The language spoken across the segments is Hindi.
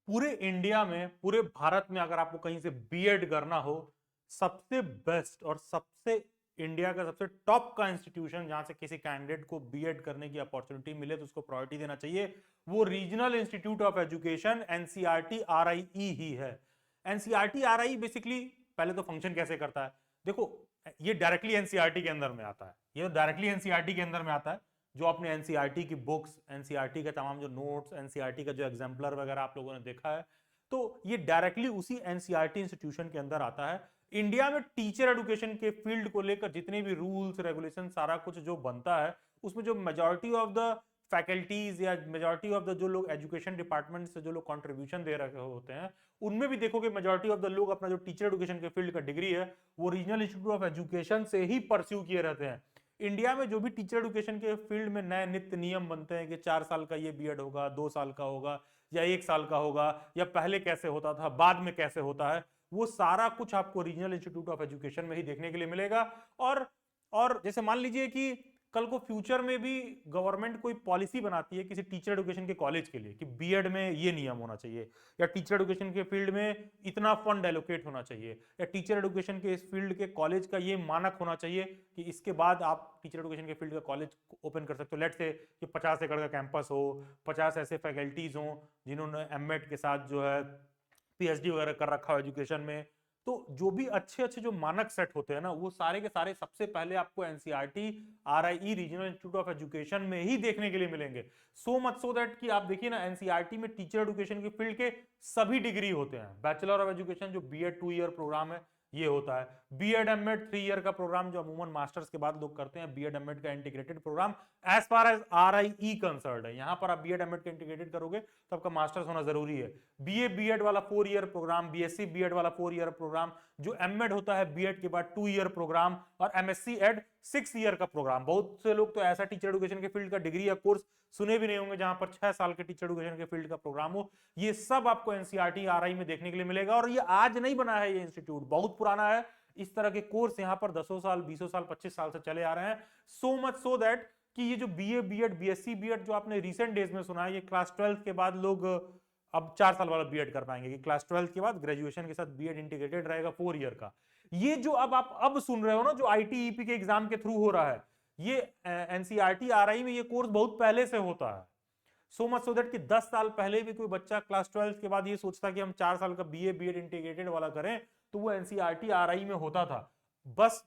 पूरे इंडिया में, पूरे भारत में अगर आपको कहीं से बीएड करना हो, सबसे बेस्ट और सबसे इंडिया का सबसे टॉप का इंस्टीट्यूशन जहां से किसी कैंडिडेट को बीएड करने की अपॉर्चुनिटी मिले तो उसको प्रायोरिटी देना चाहिए, वो regional institute of education NCERT RIE ही है। एनसीईआरटी आरआई बेसिकली पहले तो फंक्शन कैसे करता है, देखो, ये डायरेक्टली एनसीईआरटी के अंदर में आता है, ये डायरेक्टली एनसीईआरटी के अंदर में आता है। जो आपने एनसीईआरटी की बुक्स, एनसीईआरटी के तमाम जो नोट्स, एनसीईआरटी का जो एग्जाम्पलर वगैरह आप लोगों ने देखा है, तो ये डायरेक्टली उसी एनसीईआरटी इंस्टीट्यूशन के अंदर आता है। इंडिया में टीचर एजुकेशन के फील्ड को लेकर जितने भी रूल्स रेगुलेशन सारा कुछ जो बनता है, उसमें जो मेजॉरिटी ऑफ द फैकल्टीज या मेजॉरिटी ऑफ द जो लोग एजुकेशन डिपार्टमेंट से जो लोग कंट्रीब्यूशन दे रहे होते हैं, उनमें भी देखोगे मेजॉरिटी ऑफ द लोग अपना जो टीचर एजुकेशन के फील्ड का डिग्री है वो रीजनल इंस्टीट्यूट ऑफ एजुकेशन से ही परस्यू किए रहते हैं। इंडिया में जो भी टीचर एजुकेशन के फील्ड में नए नित्य नियम बनते हैं कि 4 साल का ये बीएड होगा, 2 साल का होगा या 1 साल का होगा, या पहले कैसे होता था बाद में कैसे होता है, वो सारा कुछ आपको रीजनल इंस्टीट्यूट ऑफ एजुकेशन में ही देखने के लिए मिलेगा। और जैसे मान लीजिए कि कल को फ्यूचर में भी गवर्नमेंट कोई पॉलिसी बनाती है किसी टीचर एजुकेशन के कॉलेज के लिए कि बीएड में ये नियम होना चाहिए, या टीचर एजुकेशन के फील्ड में इतना फंड एलोकेट होना चाहिए, या टीचर एजुकेशन के इस फील्ड के कॉलेज का ये मानक होना चाहिए कि इसके बाद आप टीचर एजुकेशन के फील्ड का कॉलेज ओपन कर सकते हो। लेट से कि 50 एकड़ का कैंपस हो, 50 ऐसे फैकल्टीज हो जिन्होंने एमएड के साथ जो है पीएचडी वगैरह कर रखा हो एजुकेशन में। तो जो भी अच्छे अच्छे जो मानक सेट होते हैं ना, वो सारे के सारे सबसे पहले आपको NCERT RIE regional institute of education में ही देखने के लिए मिलेंगे। सो मच सो दैट कि आप देखिए ना, एनसीईआरटी में टीचर एजुकेशन के फील्ड के सभी डिग्री होते हैं। बैचलर ऑफ एजुकेशन जो बीएड 2 ईयर प्रोग्राम है ये होता है, बीएड एमएड 3 ईयर का प्रोग्राम जो अमूमन मास्टर्स के बाद लोग करते हैं, बीएड एमएड का integrated program as far as RIE concern है। यहां पर आप बीएड एमएड का इंटीग्रेटेड करोगे तो आपका मास्टर्स होना जरूरी है। बीए बीएड वाला 4 ईयर प्रोग्राम, बीएससी बीएड वाला 4 ईयर प्रोग्राम, जो एमएड होता है बीएड के बाद 2 ईयर प्रोग्राम, और एमएससी एड 6 ईयर का प्रोग्राम। बहुत से लोग तो ऐसा टीचर एजुकेशन के फील्ड का डिग्री या कोर्स सुने भी नहीं होंगे जहां पर 6 साल के टीचर एजुकेशन के फील्ड का प्रोग्राम हो। ये सब आपको एनसीईआरटी आरआई में देखने के लिए मिलेगा। और ये आज नहीं बना है, ये इंस्टीट्यूट बहुत पुराना है। इस तरह के कोर्स यहाँ पर 10 साल 20 साल 25 साल से चले आ रहे हैं। सो मच सो दैट कि ये जो बीए बीएड बीएससी बीएड जो आपने रिसेंट डेज में सुना है, ये क्लास 12 के बाद लोग अब 4 साल वाला बीएड कर पाएंगे कि क्लास 12 के बाद ग्रेजुएशन के साथ बीएड इंटीग्रेटेड रहेगा 4 ईयर का। ये जो अब आप अब सुन रहे हो ना, जो आईटीईपी के एग्जाम के थ्रू हो रहा है, ये एनसीईआरटी आरआई में ये कोर्स बहुत पहले से होता है। सो मच सो दैट कि 10 साल पहले भी कोई बच्चा क्लास 12 के बाद ये सोचता कि हम 4 साल का बीए बीएड इंटीग्रेटेड वाला करें, तो वो एनसीईआरटी आरआई में होता था। बस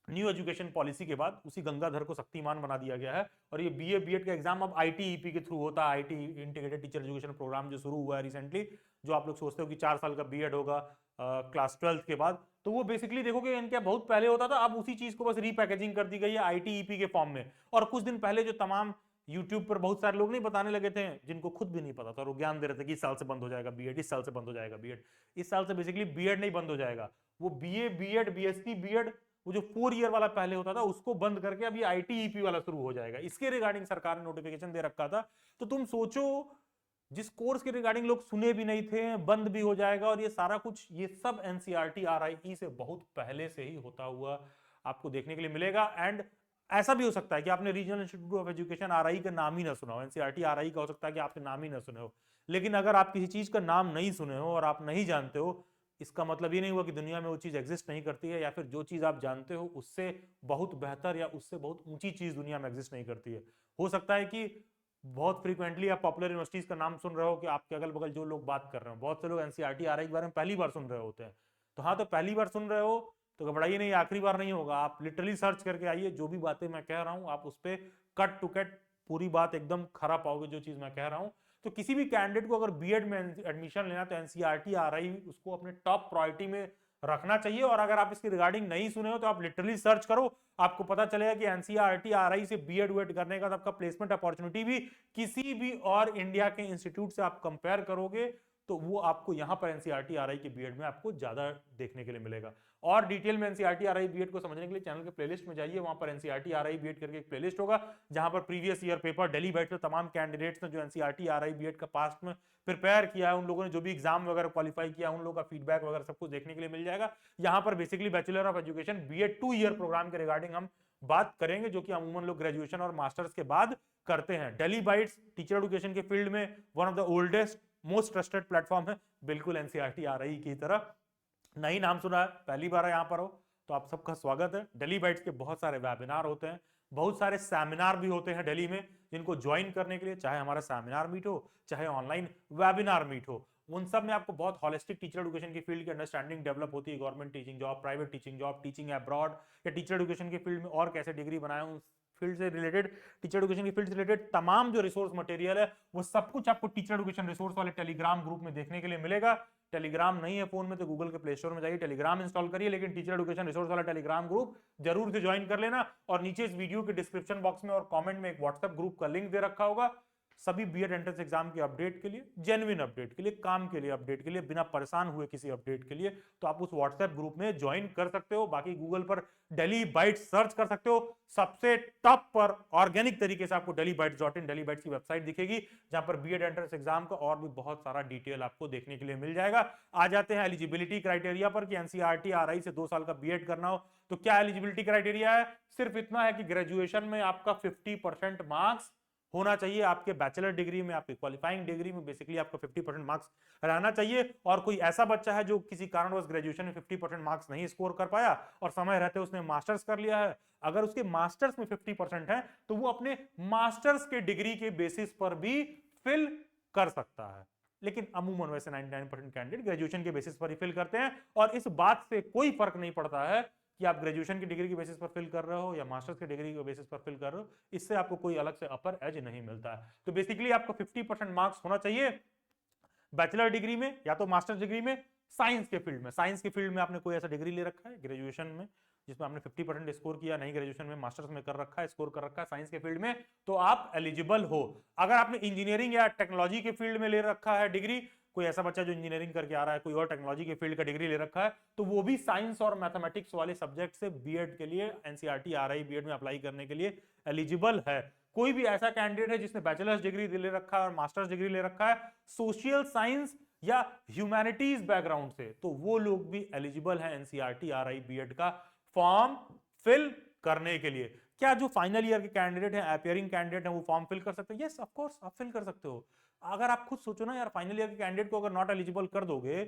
न्यू एजुकेशन पॉलिसी के बाद उसी गंगाधर को शक्तिमान बना दिया गया है, और ये बीए बीएड का एग्जाम अब आईटीईपी के थ्रू होता है। IT integrated teacher education programme जो शुरू हुआ है रिसेंटली, जो आप लोग सोचते हो कि 4 साल का बीएड होगा क्लास 12 के बाद, तो वो बेसिकली देखोगे इनके बहुत पहले होता था। अब उसी चीज को बस रीपैकेजिंग कर दी गई है आईटीईपी के फॉर्म में। और कुछ दिन पहले जो तमाम यूट्यूब पर बहुत सारे लोग नहीं बताने लगे थे, जिनको खुद भी नहीं पता था, और वो ज्ञान दे रहे थे कि इस साल से बंद हो जाएगा बीएड, इस साल से बंद हो जाएगा बीएड। इस साल से बेसिकली बीएड नहीं बंद हो जाएगा, वो बीए बीएड बीएससी बीएड, वो जो 4 ईयर वाला पहले होता था उसको बंद करके अभी आईटीईपी वाला शुरू हो जाएगा। इसके रिगार्डिंग सरकार ने नोटिफिकेशन दे रखा था। तो तुम सोचो, जिस कोर्स के रिगार्डिंग लोग सुने भी नहीं थे, बंद भी हो जाएगा। और ये सारा कुछ, ये सब एनसीईआरटी आरआईई से बहुत पहले से ही होता हुआ आपको देखने के लिए मिलेगा। एंड ऐसा भी हो सकता है कि आपने regional institute of education RI का नाम ही ना सुना हो, एनसीईआरटी आरआई का हो सकता है कि आपने नाम ही ना सुने हो। लेकिन अगर आप किसी चीज का नाम नहीं सुने हो और आप नहीं जानते हो, इसका मतलब ये नहीं हुआ कि दुनिया में वो चीज एग्जिस्ट नहीं करती है, या फिर जो चीज आप जानते हो उससे बहुत बेहतर या उससे बहुत ऊंची चीज दुनिया में एग्जिस्ट नहीं करती है। हो सकता है कि बहुत फ्रीक्वेंटली आप पॉपुलर यूनिवर्सिटीज का नाम सुन रहे हो कि आपके अगल बगल जो लोग बात कर रहे हो, बहुत से लोग एनसीईआरटी आरआई के बारे में पहली बार सुन रहे होते हैं। तो हाँ, तो पहली बार सुन रहे हो तो घबराइए नहीं, आखिरी बार नहीं होगा। आप लिटरली सर्च करके आइए, जो भी बातें मैं कह रहा हूं आप उस पर कट टू कट पूरी बात एकदम खरा पाओगे जो चीज मैं कह रहा हूं। तो किसी भी कैंडिडेट को अगर बीएड में एडमिशन लेना, तो एनसीईआरटी आरआई उसको अपने टॉप प्रायोरिटी में रखना चाहिए। और अगर आप इसकी रिगार्डिंग नहीं सुने हो तो आप लिटरली सर्च करो, आपको पता चलेगा कि एनसीईआरटी आरआई से बीएड वेड करने का आपका प्लेसमेंट अपॉर्चुनिटी भी किसी भी और इंडिया के इंस्टीट्यूट से आप कंपेयर करोगे तो वो आपको यहां पर एनसीईआरटी आरआई के बीएड में आपको ज्यादा देखने के लिए मिलेगा। और डिटेल में एनसीईआरटी आरआई बीएड को समझने के लिए चैनल के प्लेलिस्ट में जाइए, वहां पर एनसीईआरटी आरआई बीएड करके एक प्लेलिस्ट होगा जहां पर previous year paper Delhi batch में तमाम कैंडिडेट्स ने जो एनसीईआरटी आरआई बीएड का पास्ट में प्रिपेयर किया है, उन लोगों ने जो भी एग्जाम वगैरह क्वालिफाई किया, उन लोगों का फीडबैक वगैरह सब कुछ देखने के लिए मिल जाएगा। यहाँ पर basically bachelor of education BEd 2 year programme के रिगार्डिंग हम बात करेंगे, जो कि अमूमन लोग ग्रेजुएशन और मास्टर्स के बाद करते हैं। दिल्ली बाइट्स टीचर एजुकेशन के फील्ड में one of the oldest most trusted platform है, बिल्कुल एनसीईआरटी RI की तरह। नहीं नाम सुना है, पहली बार यहाँ पर हो तो आप सबका स्वागत है। दिल्ली बाइट्स के बहुत सारे वेबिनार होते हैं, बहुत सारे सेमिनार भी होते हैं दिल्ली में, जिनको ज्वाइन करने के लिए चाहे हमारा सेमिनार मीट हो चाहे ऑनलाइन वेबिनार मीट हो, उन सब में आपको बहुत हॉलिस्टिक टीचर एजुकेशन की फील्ड की अंडरस्टैंडिंग डेवलप होती है। Government teaching job, private teaching job, teaching abroad या टीचर एजुकेशन की फील्ड में और कैसे डिग्री बनाए, उस फील्ड से रिलेटेड, टीचर एजुकेशन की फील्ड से रिलेटेड तमाम जो रिसोर्स मटेरियल है वो सब कुछ आपको टीचर एजुकेशन रिसोर्स वाले टेलीग्राम ग्रुप में देखने के लिए मिलेगा। टेलीग्राम नहीं है फोन में तो गूगल के प्ले स्टोर में जाइए, टेलीग्राम इंस्टॉल करिए, लेकिन टीचर एजुकेशन रिसोर्स वाला टेलीग्राम ग्रुप जरूर से ज्वाइन कर लेना। और नीचे इस वीडियो के डिस्क्रिप्शन बॉक्स में और कमेंट में एक व्हाट्सएप ग्रुप का लिंक दे रखा होगा, सभी बीएड एंट्रेंस एग्जाम के अपडेट के लिए, जेन्युइन अपडेट के लिए, काम के लिए अपडेट के लिए, बिना परेशान हुए किसी अपडेट के लिए, तो आप उस व्हाट्सएप ग्रुप में ज्वाइन कर सकते हो। बाकी गूगल पर दिल्ली बाइट्स सर्च कर सकते हो, सबसे टॉप पर ऑर्गेनिक तरीके से आपको delhibytes.in, दिल्ली बाइट्स की वेबसाइट दिखेगी, जहां पर बीएड एंट्रेंस एग्जाम का और भी बहुत सारा डिटेल आपको देखने के लिए मिल जाएगा। आ जाते हैं एलिजिबिलिटी क्राइटेरिया पर कि एनसीईआरटी RI से 2 साल का बीएड करना हो तो क्या एलिजिबिलिटी क्राइटेरिया है। सिर्फ इतना है कि ग्रेजुएशन में आपका 50% मार्क्स होना चाहिए, आपके बैचलर डिग्री में, आपके क्वालिफाइंग डिग्री में बेसिकली आपका 50% मार्क्स रहना चाहिए। और कोई ऐसा बच्चा है जो किसी कारणवश ग्रेजुएशन में 50% मार्क्स नहीं स्कोर कर पाया और समय रहते उसने मास्टर्स कर लिया है, अगर उसके मास्टर्स में 50% है तो वो अपने मास्टर्स के डिग्री के बेसिस पर भी फिल कर सकता है। लेकिन अमूमन वैसे 99% कैंडिडेट ग्रेजुएशन के बेसिस पर ही फिल करते हैं, और इस बात से कोई फर्क नहीं पड़ता है कि आप ग्रेजुएशन की डिग्री के बेसिस पर फिल कर रहे हो या मास्टर्स की डिग्री के बेसिस पर फिल कर रहे हो, इससे आपको कोई अलग से अपर एज नहीं मिलता है। तो बेसिकली आपको 50% मार्क्स होना चाहिए बैचलर डिग्री में या तो मास्टर्स डिग्री में, साइंस के फील्ड में। साइंस के फील्ड में आपने कोई ऐसा डिग्री ले रखा है ग्रेजुएशन में जिसमें आपने 50% स्कोर किया, नहीं ग्रेजुएशन में मास्टर्स में कर रखा है, स्कोर कर रखा है साइंस के फील्ड में, तो आप एलिजिबल हो। अगर आपने इंजीनियरिंग या टेक्नोलॉजी के फील्ड में ले रखा है डिग्री, कोई ऐसा बच्चा जो इंजीनियरिंग करके आ रहा है, कोई और टेक्नोलॉजी के फील्ड का डिग्री ले रखा है, तो वो भी साइंस और मैथमेटिक्स वाले सब्जेक्ट से बीएड के लिए, एनसीईआरटी RI बीएड में अप्लाई करने के लिए एलिजिबल है। कोई भी ऐसा कैंडिडेट है जिसने बैचलर्स डिग्री ले रखा है और मास्टर्स डिग्री ले रखा है सोशल साइंस या ह्यूमैनिटीज बैकग्राउंड से, तो वो लोग भी एलिजिबल है एनसीईआरटी RI बीएड का फॉर्म फिल करने के लिए। क्या जो फाइनल ईयर के कैंडिडेट हैं, अपियरिंग कैंडिडेट हैं, वो फॉर्म फिल कर सकते हैं? यस ऑफ कोर्स आप फिल कर सकते हो। अगर आप खुद सोचो ना यार, फाइनल ईयर के कैंडिडेट को अगर नॉट एलिजिबल कर दोगे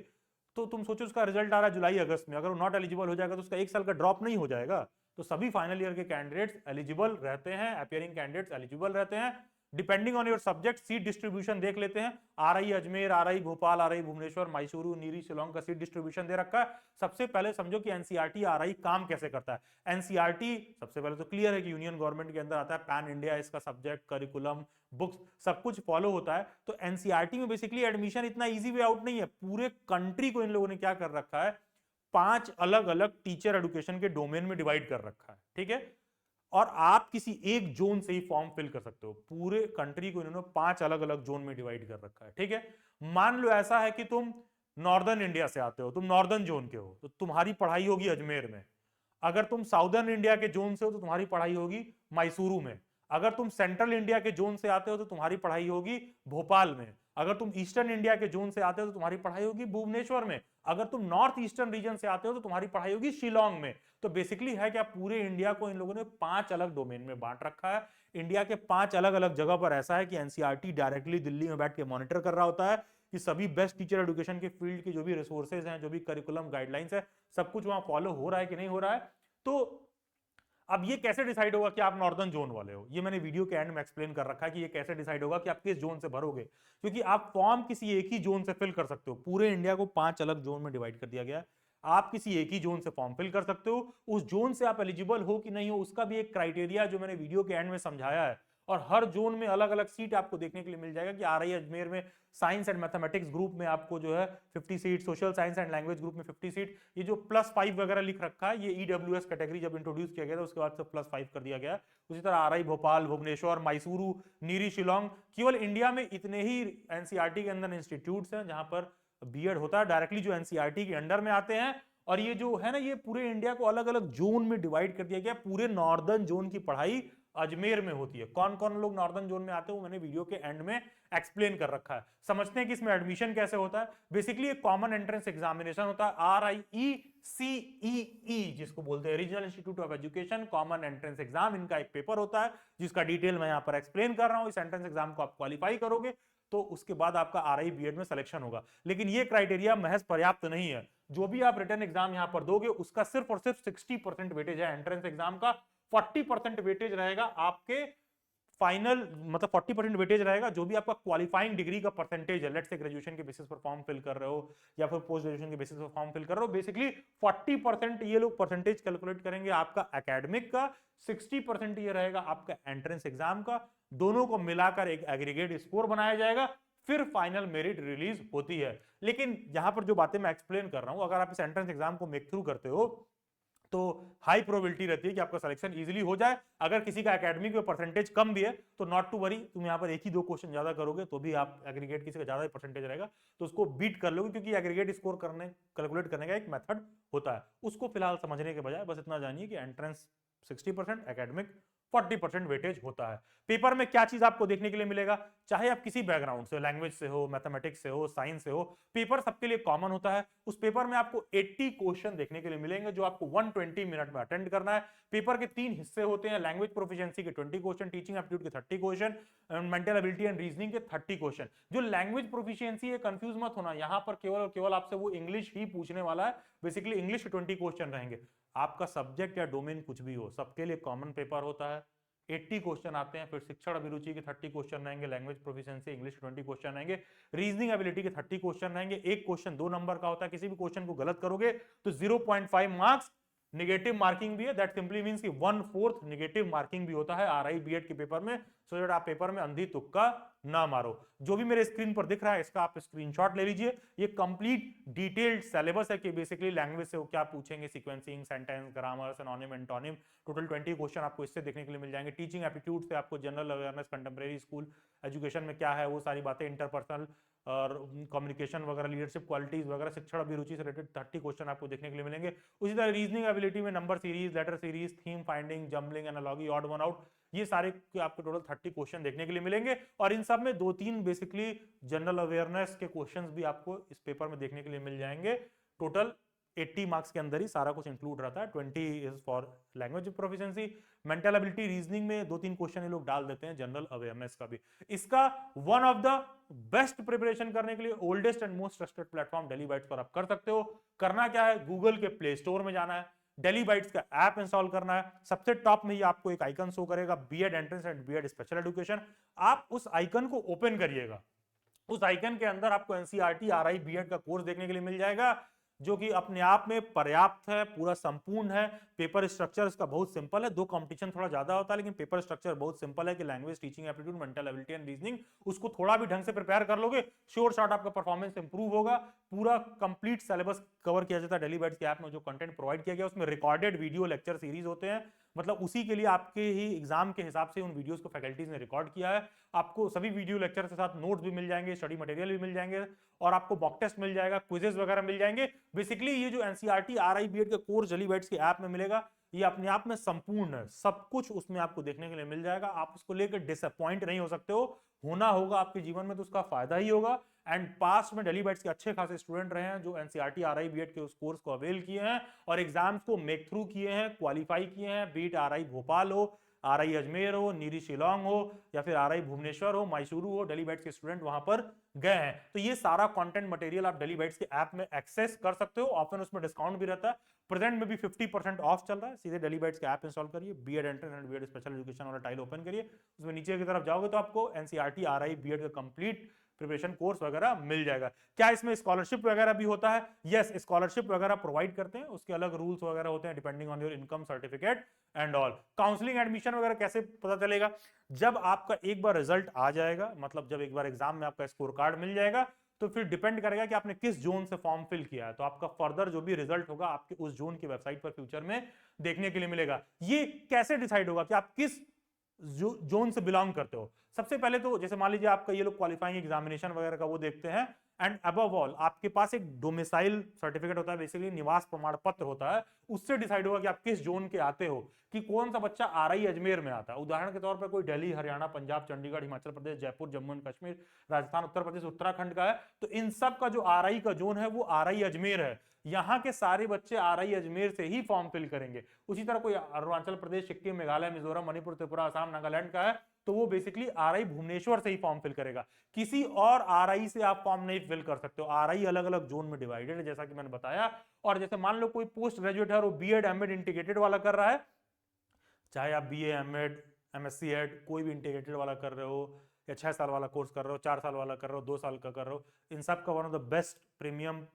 तो तुम सोचो उसका रिजल्ट आ रहा है जुलाई अगस्त में, अगर वो नॉट एलिजिबल हो जाएगा तो उसका 1 साल का ड्रॉप नहीं हो जाएगा। तो सभी फाइनल ईयर के कैंडिडेट्स एलिजिबल रहते हैं, अपियरिंग कैंडिडेट्स एलिजिबल रहते हैं। Depending on your subject seat distribution देख लेते हैं। RI Ajmer, RI Bhopal, RI Bhubaneswar, Mysuru, NEERI, Shillong का सीट डिस्ट्रीब्यूशन दे रखा है। सबसे पहले समझो कि एनसीईआरटी RI काम कैसे करता है। एनसीईआरटी सबसे पहले तो क्लियर है कि यूनियन गवर्नमेंट के अंदर आता है, पैन इंडिया इसका सब्जेक्ट, करिकुलम, बुक्स सब कुछ फॉलो होता है। तो एनसीईआरटी में बेसिकली एडमिशन इतना इजी वे आउट नहीं है। पूरे कंट्री को इन लोगों ने क्या कर रखा है, 5 अलग अलग टीचर एजुकेशन के डोमेन में डिवाइड कर रखा है, ठीक है। और आप किसी एक जोन से ही फॉर्म फिल कर सकते हो। पूरे कंट्री को इन्होंने 5 अलग अलग जोन में डिवाइड कर रखा है, ठीक है। मान लो ऐसा है कि तुम नॉर्दर्न इंडिया से आते हो, तुम नॉर्दर्न जोन के हो, तो तुम्हारी पढ़ाई होगी अजमेर में। अगर तुम साउदर्न इंडिया के जोन से हो तो तुम्हारी पढ़ाई होगी मैसूरू में। अगर तुम सेंट्रल इंडिया के जोन से आते हो तो तुम्हारी पढ़ाई होगी भोपाल में। अगर तुम ईस्टर्न इंडिया के जोन से आते हो तो तुम्हारी पढ़ाई होगी भुवनेश्वर में। अगर तुम नॉर्थ ईस्टर्न रीजन से आते हो तो तुम्हारी पढ़ाई होगी शिलोंग में। तो बेसिकली है कि आप पूरे इंडिया को इन लोगों ने 5 अलग डोमेन में बांट रखा है। इंडिया के 5 अलग अलग जगह पर ऐसा है कि एनसीईआरटी डायरेक्टली दिल्ली में बैठ के मॉनिटर कर रहा होता है कि सभी बेस्ट टीचर एजुकेशन के फील्ड के जो भी रिसोर्सेज हैं, जो भी करिकुलम गाइडलाइंस है, सब कुछ वहां फॉलो हो रहा है कि नहीं हो रहा है। तो अब ये कैसे डिसाइड होगा कि आप नॉर्दर्न जोन वाले हो, ये मैंने वीडियो के एंड में एक्सप्लेन कर रखा है कि ये कैसे डिसाइड होगा कि आप किस जोन से भरोगे। क्योंकि आप फॉर्म किसी एक ही जोन से फिल कर सकते हो। पूरे इंडिया को 5 अलग जोन में डिवाइड कर दिया गया है। आप किसी एक ही जोन से फॉर्म फिल कर सकते हो। उस जोन से आप एलिजिबल हो कि नहीं हो उसका भी एक क्राइटेरिया जो मैंने वीडियो के एंड में समझाया है। और हर जोन में अलग अलग सीट आपको देखने के लिए मिल जाएगा कि RI अजमेर में साइंस एंड मैथमेटिक्स ग्रुप में आपको जो है 50 seat, social science and language group में 50 सीट। ये जो +5 वगैरह लिख रखा है, ये EWS कैटेगरी जब इंट्रोड्यूस किया गया था उसके बाद से +5 कर दिया गया। उसी तरह RI भोपाल, भुवनेश्वर, मैसूरू, नीरी, शिलोंग, केवल इंडिया में इतने ही एनसीईआरटी के अंदर इंस्टीट्यूट्स हैं जहां पर बीएड होता है डायरेक्टली, जो एनसीईआरटी के अंडर में आते हैं। और ये जो है ना, ये पूरे इंडिया को अलग अलग जोन में डिवाइड कर दिया गया। पूरे नॉर्दर्न जोन की पढ़ाई अजमेर में होती है। कौन कौन लोग नॉर्दर्न जोन में आते हैं वो मैंने वीडियो के एंड में एक्सप्लेन कर रखा है। समझते हैं कि इसमें एडमिशन कैसे होता है। बेसिकली एक कॉमन एंट्रेंस एग्जामिनेशन होता है, RIECEE जिसको बोलते हैं, regional institute of education common entrance exam. इनका एक पेपर होता है जिसका डिटेल मैं यहां पर एक्सप्लेन कर रहा हूं। इस एंट्रेंस एग्जाम को आप क्वालिफाई करोगे तो उसके बाद आपका आरआई बीएड में सिलेक्शन होगा। लेकिन ये क्राइटेरिया महज पर्याप्त नहीं है। जो भी आप रिटर्न एग्जाम यहां पर दोगे उसका सिर्फ और सिर्फ 60% वेटेज है एंट्रेंस एग्जाम का, 40% वेटेज रहेगा आपके फाइनल, मतलब 40% वेटेज रहेगा जो भी आपका क्वालिफाइंग डिग्री का परसेंटेज है। लेट्स से ग्रेजुएशन के बेसिस पर फॉर्म फिल कर रहे हो या फिर पोस्ट ग्रेजुएशन के बेसिस पर फॉर्म फिल कर रहे हो, बेसिकली 40% ये लोग परसेंटेज कैलकुलेट करेंगे आपका एकेडमिक का, 60% ये रहेगा आपका एंट्रेंस एग्जाम का। दोनों को मिलाकर एक एग्रीगेट स्कोर बनाया जाएगा, फिर फाइनल मेरिट रिलीज होती है। लेकिन यहां पर जो बातें मैं एक्सप्लेन कर रहा हूं, अगर आप इस एंट्रेंस एग्जाम को मेक थ्रू करते हो तो हाई प्रोबेबिलिटी रहती है कि आपका सिलेक्शन इजीली हो जाए। अगर किसी का एकेडमिक में परसेंटेज कम भी है तो नॉट टू वरी, तुम यहां पर एक ही 2 क्वेश्चन ज्यादा करोगे तो भी आप एग्रीगेट, किसी का ज्यादा परसेंटेज रहेगा तो उसको बीट कर लोगे, क्योंकि एग्रीगेट स्कोर करने, कैलकुलेट करने का एक मेथड होता है। उसको फिलहाल समझने के बजाय बस इतना जानिए कि एंट्रेंस 60%, एकेडमिक 40% वेटेज होता है। पेपर में क्या चीज आपको देखने के लिए मिलेगा, चाहे आप किसी बैकग्राउंड से, लैंग्वेज से हो, मैथमेटिक्स से हो, साइंस से हो, पेपर सबके लिए कॉमन होता है। उस पेपर में आपको 80 क्वेश्चन देखने के लिए मिलेंगे जो आपको 120 मिनट में अटेंड करना है। पेपर के 3 हिस्से होते हैं, लैंग्वेज प्रोफिशिएंसी के 20 क्वेश्चन, टीचिंग एप्टीट्यूड के 30 question, mental ability and reasoning के 30 क्वेश्चन। जो लैंग्वेज प्रोफिशिएंसी है, कंफ्यूज मत होना, यहां पर केवल और केवल आपसे वो इंग्लिश ही पूछने वाला है। बेसिकली इंग्लिश के 20 क्वेश्चन रहेंगे। आपका सब्जेक्ट या डोमेन कुछ भी हो, सबके लिए कॉमन पेपर होता है। 80 क्वेश्चन आते हैं। फिर शिक्षण अभिरुचि के 30 क्वेश्चन रहेंगे, लैंग्वेज प्रोफिशिएंसी इंग्लिश के 20 क्वेश्चन रहेंगे, रीजनिंग एबिलिटी के 30 क्वेश्चन रहेंगे। एक क्वेश्चन 2 नंबर का होता है, किसी भी क्वेश्चन को गलत करोगे तो 0.5 मार्क्स। नेगेटिव मार्किंग भी है, दैट सिंपली मींस कि 1/4 नेगेटिव मार्किंग भी होता है आरआई बीएड के पेपर में, सो दैट आप पेपर में अंधी तुक्का ना मारो। जो भी मेरे स्क्रीन पर दिख रहा है इसका आप स्क्रीनशॉट ले लीजिए। ये कंप्लीट डिटेल्ड सिलेबस है कि बेसिकली लैंग्वेज से वो क्या पूछेंगे, sequencing, sentence, grammar, synonym, antonym, total 20 question आपको इससे देखने के लिए मिल जाएंगे। टीचिंग एप्टीट्यूड से आपको general awareness, contemporary school education में क्या है वो सारी बातें, इंटरपर्सनल और कम्युनिकेशन वगैरह, लीडरशिप क्वालिटीज वगैरह, शिक्षण अभिरुचि से रिलेटेड 30 क्वेश्चन आपको देखने के लिए मिलेंगे। उसी तरह रीजनिंग एबिलिटी में number series, letter series, theme finding, jumbling, analogy, odd one out, ये सारे आपको टोटल 30 क्वेश्चन देखने के लिए मिलेंगे। और इन सब में 2-3 बेसिकली जनरल अवेयरनेस के क्वेश्चंस भी आपको इस पेपर में देखने के लिए मिल जाएंगे। टोटल 80 मार्क्स के अंदर ही सारा कुछ इंक्लूड रहता है। 20 is for language proficiency, mental ability, reasoning में 2-3 क्वेश्चन ये लोग डाल देते हैं, जनरल अवेयरनेस का भी। इसका one of the best preparation करने के लिए oldest and most trusted platform daily bytes पर आप कर सकते हो। करना क्या है, गूगल के प्ले स्टोर में जाना है, डेली बाइट्स का ऐप इंस्टॉल करना है। सबसे टॉप में ही आपको एक आइकन शो करेगा, BEd entrance and BEd special education. आप उस आइकन को ओपन करिएगा, उस आइकन के अंदर आपको एनसीईआरटी आरआई बीएड का कोर्स देखने के लिए मिल जाएगा, जो कि अपने आप में पर्याप्त है, पूरा संपूर्ण है। पेपर स्ट्रक्चर इसका बहुत सिंपल है, 2 कंपटीशन थोड़ा ज्यादा होता है, लेकिन पेपर स्ट्रक्चर बहुत सिंपल है कि language, teaching aptitude, mental ability and reasoning, उसको थोड़ा भी ढंग से प्रिपेयर कर लोगे, श्योर शॉट आपका परफॉर्मेंस इंप्रूव होगा। पूरा कंप्लीट सिलेबस कवर किया जाता है डेली बाइट्स के ऐप में। जो कंटेंट प्रोवाइड किया गया उसमें रिकॉर्डेड वीडियो लेक्चर सीरीज होते हैं, मतलब उसी के लिए आपके ही एग्जाम के हिसाब से उन वीडियोस को फैकल्टीज ने रिकॉर्ड किया है। आपको सभी वीडियो लेक्चर के साथ नोट्स भी मिल जाएंगे, स्टडी मटेरियल भी मिल जाएंगे, और आपको मॉक टेस्ट मिल जाएगा, क्विजेस वगैरह मिल जाएंगे। बेसिकली ये जो एनसीईआरटी आरआई बीएड का कोर्स डेली बाइट्स के ऐप में मिलेगा, ये अपने आप में संपूर्ण है, सब कुछ उसमें आपको देखने के लिए मिल जाएगा। आप उसको लेकर डिसअपॉइंट नहीं हो सकते हो, होना होगा आपके जीवन में तो उसका फायदा ही होगा। एंड पास्ट में डेली बाइट्स के अच्छे खासे स्टूडेंट रहे हैं जो एनसीईआरटी आरआई बीएड के उस कोर्स को अवेल किए हैं और एग्जाम्स को मेक थ्रू किए हैं, क्वालिफाई किए हैं, बीट आरआई भोपाल हो, आरआई अजमेर हो, नीरी शिलोंग हो, या फिर आरआई भुवनेश्वर हो, मैसूरू हो, डेली बाइट्स के स्टूडेंट वहां पर गए हैं। तो ये सारा कंटेंट मटेरियल आप डेली बाइट्स के ऐप में एक्सेस कर सकते हो। ऑफन उसमें डिस्काउंट भी रहता है, प्रेजेंट में भी 50% ऑफ चल रहा है। सीधे डेली बाइट्स के ऐप इंस्टॉल करिए, BEd entrance and BEd special education वाला टाइल ओपन करिए, उसमें नीचे की तरफ जाओगे तो आपको एनसीईआरटी आरआई बीएड का कंप्लीट प्रिपरेशन कोर्स वगैरह मिल जाएगा। क्या इसमें स्कॉलरशिप वगैरह भी होता है? यस, स्कॉलरशिप वगैरह प्रोवाइड करते हैं, उसके अलग रूल्स वगैरह होते हैं depending on your income certificate and all. Counselling admission वगैरह कैसे पता चलेगा? जब आपका एक बार रिजल्ट आ जाएगा, मतलब जब एक बार एग्जाम में आपका स्कोर कार्ड मिल जाएगा, तो फिर डिपेंड करेगा कि आपने किस जोन से फॉर्म फिल किया है, तो आपका फर्दर जो भी रिजल्ट होगा आपके उस जोन की वेबसाइट पर फ्यूचर में देखने के लिए मिलेगा। ये कैसे डिसाइड होगा कि आप किस जोन से बिलोंग करते हो? सबसे पहले तो जैसे मान लीजिए आपका ये लोग क्वालिफाइंग एग्जामिनेशन वगैरह का वो देखते हैं, एंड अबव ऑल आपके पास एक डोमिसाइल सर्टिफिकेट होता है, बेसिकली निवास प्रमाण पत्र होता है, उससे डिसाइड होगा कि आप किस जोन के आते हो, कि कौन सा बच्चा आरआई अजमेर में आता है। उदाहरण के तौर पर कोई दिल्ली, हरियाणा, पंजाब, चंडीगढ़, हिमाचल प्रदेश, जयपुर, जम्मू एंड कश्मीर, राजस्थान, उत्तर प्रदेश, उत्तराखंड का है, तो इन सब का जो आरआई का जोन है वो आरआई अजमेर है। यहाँ के सारे बच्चे आरआई अजमेर से ही फॉर्म फिल करेंगे। उसी तरह कोई अरुणाचल प्रदेश, सिक्किम, मेघालय, मिजोरम, मणिपुर, त्रिपुरा, असम, नागालैंड का है, तो वो बेसिकली आरआई भुवनेश्वर से ही फॉर्म फिल करेगा, किसी और आरआई से आप फॉर्म नहीं फिल कर सकते हो। आरआई अलग अलग जोन में डिवाइडेड है जैसा कि मैंने बताया। और जैसे मान लो कोई पोस्ट ग्रेजुएट है और वो बीएड एमएड इंटीग्रेटेड वाला कर रहा है, चाहे आप बीए एमएड एमएससी एड कोई भी इंटीग्रेटेड वाला कर रहे हो, या 6 साल वाला कोर्स कर रहे हो, 4 साल वाला कर रहे हो, 2 साल का कर रहे हो, इन सब का one of the best premium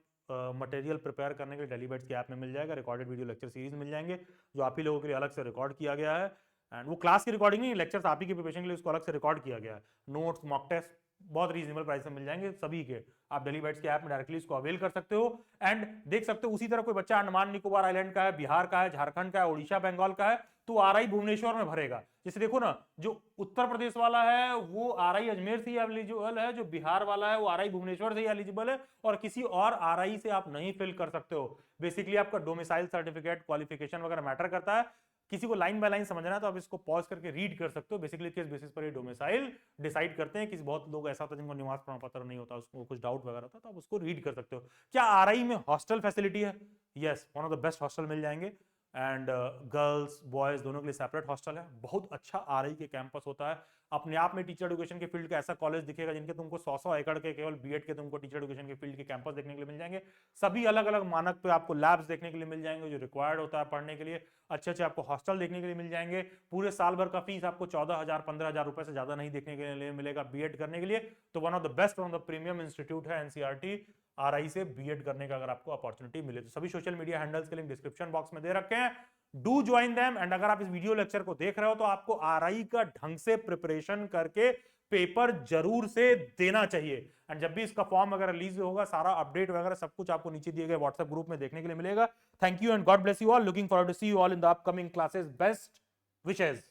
material prepare करने के लिए डेली बैट्स के ऐप में मिल जाएगा। रिकॉर्डेड वीडियो लेक्चर सीरीज मिल जाएंगे जो आप ही लोगों के लिए अलग से रिकॉर्ड किया गया है। एंड वो क्लास की रिकॉर्डिंग नहीं, लेक्चर्स आप ही की प्रिपरेशन के लिए उसको अलग से रिकॉर्ड किया गया है। नोट्स, मॉक टेस्ट बहुत रीजनेबल प्राइस में मिल जाएंगे सभी के। आप डेली बैट्स के ऐप में डायरेक्टली इसको अवेल कर सकते हो एंड देख सकते हो। उसी तरह कोई बच्चा अंडमान निकोबार आइलैंड का है, बिहार का है, झारखंड का है, उड़ीसा बंगाल का है, तो आरआई भुवनेश्वर में भरेगा। जैसे देखो ना, जो उत्तर प्रदेश वाला है वो आरआई अजमेर से ही एलिजिबल है, जो बिहार वाला है वो आरआई भुवनेश्वर से ही एलिजिबल है, और किसी और आरआई से आप नहीं फिल कर सकते हो। बेसिकली आपका डोमिसाइल सर्टिफिकेट, क्वालिफिकेशन वगैरह मैटर करता है। किसी को लाइन बाय लाइन समझना है तो आप इसको पॉज करके रीड कर सकते हो। बेसिकली किस बेसिस पर ये डोमिसाइल डिसाइड करते हैं। किसी बहुत लोग ऐसा होता है जिनको निवास प्रमाण पत्र नहीं होता, उसको कुछ डाउट वगैरह होता है, तो आप उसको रीड कर सकते हो। क्या आरआई में हॉस्टल फैसिलिटी है? Yes, one of the best hostel मिल जाएंगे। एंड गर्ल्स बॉयज दोनों के लिए सेपरेट हॉस्टल है। बहुत अच्छा आरआई के कैंपस होता है। अपने आप में टीचर एजुकेशन के फील्ड का ऐसा कॉलेज दिखेगा जिनके तुमको 100 एकड़ के केवल बीएड के तुमको टीचर एजुकेशन के फील्ड के कैंपस देखने के लिए मिल जाएंगे। सभी अलग अलग मानक पे आपको लैब्स देखने के लिए मिल जाएंगे जो रिक्वायर्ड होता है पढ़ने के लिए। अच्छे अच्छे आपको हॉस्टल देखने के लिए मिल जाएंगे। पूरे साल भर का फीस आपको 14,000 15,000 रुपए से ज्यादा नहीं देखने के लिए मिलेगा बीएड करने के लिए। तो one of the best, one of the premium institute है एनसीईआरटी आरआई से बीएड करने का अगर आपको अपॉर्चुनिटी मिले तो। सभी सोशल मीडिया हैंडल्स के लिंक डिस्क्रिप्शन बॉक्स में दे रखे हैं, डू ज्वाइन देम। एंड अगर आप इस वीडियो लेक्चर को देख रहे हो तो आपको आरआई का ढंग से प्रिपरेशन करके पेपर जरूर से देना चाहिए। एंड जब भी इसका फॉर्म अगर रिलीज होगा, सारा अपडेट वगैरह सब कुछ आपको नीचे दिए गए व्हाट्सएप ग्रुप में देखने के लिए मिलेगा। Thank you and God bless you all. Looking forward to see you all in the upcoming classes. Best wishes.